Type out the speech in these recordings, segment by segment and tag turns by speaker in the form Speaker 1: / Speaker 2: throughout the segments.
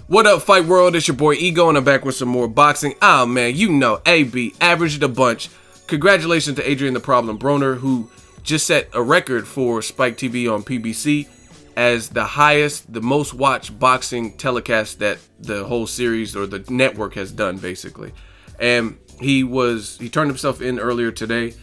Speaker 1: What up, Fight World? It's your boy Ego, and I'm back with some more boxing. Oh man, you know, AB averaged a bunch. Congratulations to Adrien the Problem Broner, who just set a record for Spike TV on PBC as the most watched boxing telecast that the whole series or the network has done, basically. And he turned himself in earlier today,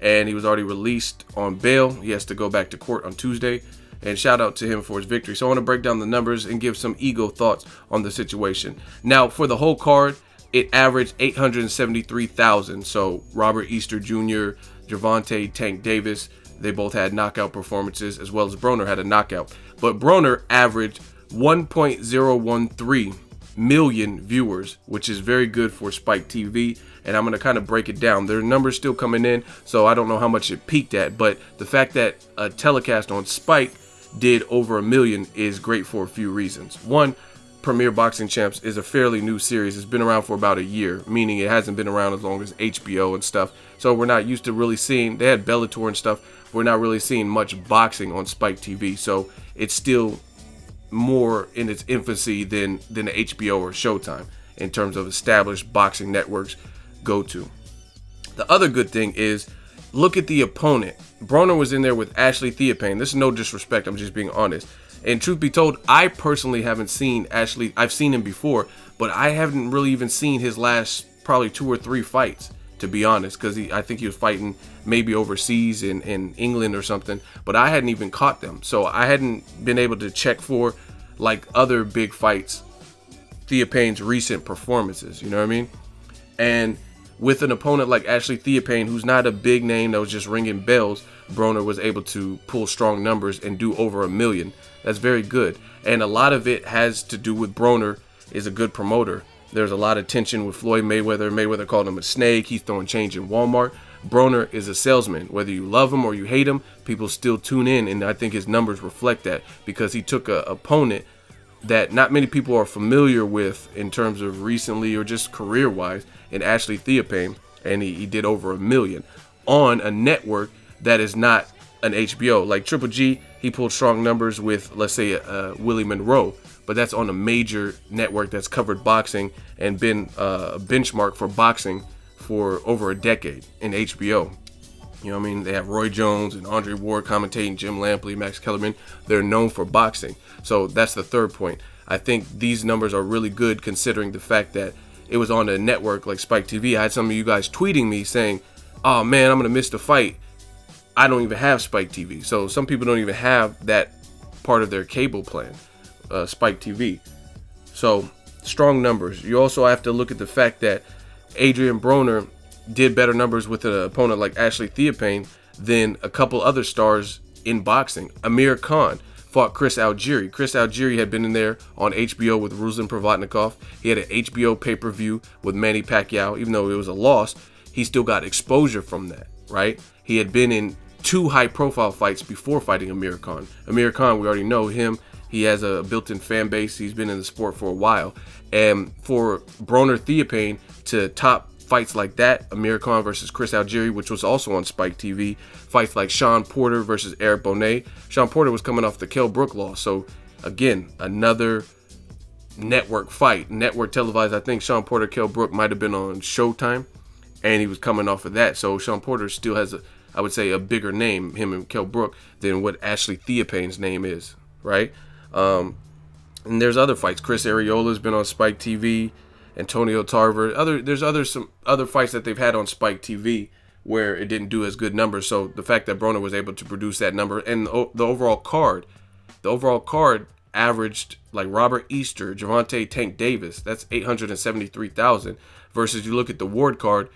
Speaker 1: and he was already released on bail. He has to go back to court on Tuesday. And shout out to him for his victory. So I want to break down the numbers and give some ego thoughts on the situation. Now, for the whole card, it averaged 873,000. So Robert Easter Jr., Gervonta Tank Davis, they both had knockout performances, as well as Broner had a knockout. But Broner averaged 1.013 million viewers, which is very good for Spike TV. And I'm going to kind of break it down. There are numbers still coming in, so I don't know how much it peaked at. But the fact that a telecast on Spike did over 1 million is great for a few reasons. One, Premier Boxing Champs is a fairly new series. It's been around for about a year, meaning it hasn't been around as long as HBO and stuff. So we're not used to really seeing, they had Bellator and stuff, but we're not really seeing much boxing on Spike TV. So it's still more in its infancy than the HBO or Showtime in terms of established boxing networks go to. The other good thing is, look at the opponent. Broner was in there with Ashley Theophane. This is no disrespect, I'm just being honest. And truth be told, I personally haven't seen Ashley. I've seen him before, but I haven't really even seen his last probably 2 or 3 fights, to be honest, because I think he was fighting maybe overseas in England or something, but I hadn't even caught them. So I hadn't been able to check for, like other big fights, Theophane's recent performances, you know what I mean? And with an opponent like Ashley Theophane, who's not a big name that was just ringing bells, Broner was able to pull strong numbers and do over 1 million. That's very good. And a lot of it has to do with Broner is a good promoter. There's a lot of tension with Floyd Mayweather. Mayweather called him a snake. He's throwing change in Walmart. Broner is a salesman. Whether you love him or you hate him, people still tune in. And I think his numbers reflect that, because he took an opponent that not many people are familiar with in terms of recently or just career-wise, in Ashley Theophane, and he did over 1 million on a network that is not an HBO. Like Triple G, he pulled strong numbers with, let's say, Willie Monroe, but that's on a major network that's covered boxing and been a benchmark for boxing for over a decade in HBO. You know what I mean? They have Roy Jones and Andre Ward commentating, Jim Lampley, Max Kellerman. They're known for boxing. So that's the third point. I think these numbers are really good considering the fact that it was on a network like Spike TV. I had some of you guys tweeting me saying, oh man, I'm going to miss the fight. I don't even have Spike TV. So some people don't even have that part of their cable plan, Spike TV. So strong numbers. You also have to look at the fact that Adrien Broner did better numbers with an opponent like Ashley Theophane than a couple other stars in boxing. Amir Khan fought Chris Algieri. Chris Algieri had been in there on HBO with Ruslan Provodnikov. He had an HBO pay-per-view with Manny Pacquiao. Even though it was a loss, he still got exposure from that, right? He had been in 2 high-profile fights before fighting Amir Khan. Amir Khan, we already know him. He has a built-in fan base. He's been in the sport for a while. And for Broner Theophane to top fights like that, Amir Khan versus Chris Algieri, which was also on Spike TV, fights like Sean Porter versus Eric Bonet. Sean Porter was coming off the Kell Brook loss, so again, another network fight, network televised. I think Sean Porter, Kell Brook might have been on Showtime, and he was coming off of that. So Sean Porter still has, I would say, a bigger name, him and Kell Brook, than what Ashley Theophane's name is, right? And there's other fights. Chris Ariola's been on Spike TV. Antonio Tarver, there's some other fights that they've had on Spike TV where it didn't do as good numbers. So the fact that Broner was able to produce that number, and the overall card averaged, like Robert Easter, Gervonta Tank Davis, that's 873,000, versus you look at the Ward card,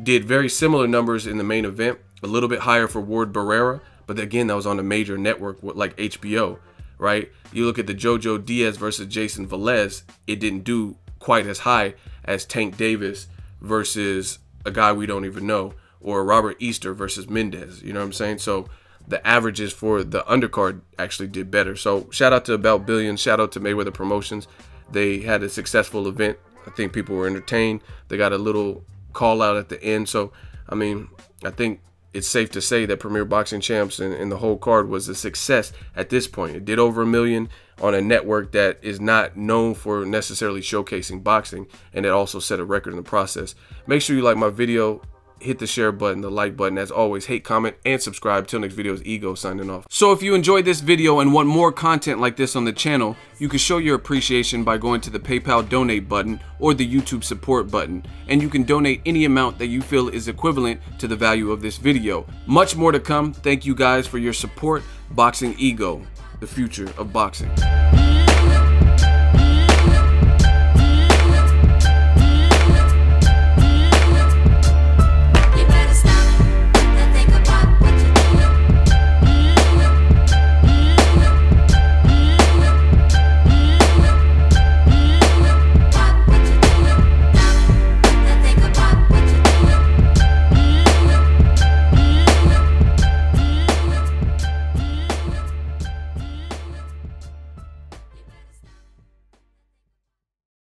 Speaker 1: did very similar numbers in the main event, a little bit higher for Ward Barrera, but again, that was on a major network like HBO, right? You look at the Jojo Diaz versus Jason Velez, it didn't do quite as high as Tank Davis versus a guy we don't even know, or Robert Easter versus Mendez, you know what I'm saying? So the averages for the undercard actually did better. So shout out to About Billion, shout out to Mayweather Promotions. They had a successful event. I think people were entertained. They got a little call out at the end. So I mean, I think it's safe to say that Premier Boxing Champs and the whole card was a success at this point. It did over 1 million. on a network that is not known for necessarily showcasing boxing, and it also set a record in the process. Make sure you like my video, hit the share button, the like button. As always, hate, comment, and subscribe. Till next video, is Ego signing off. So if you enjoyed this video and want more content like this on the channel, you can show your appreciation by going to the PayPal donate button or the YouTube support button, and you can donate any amount that you feel is equivalent to the value of this video. Much more to come. Thank you guys for your support. Boxing Ego, the future of boxing.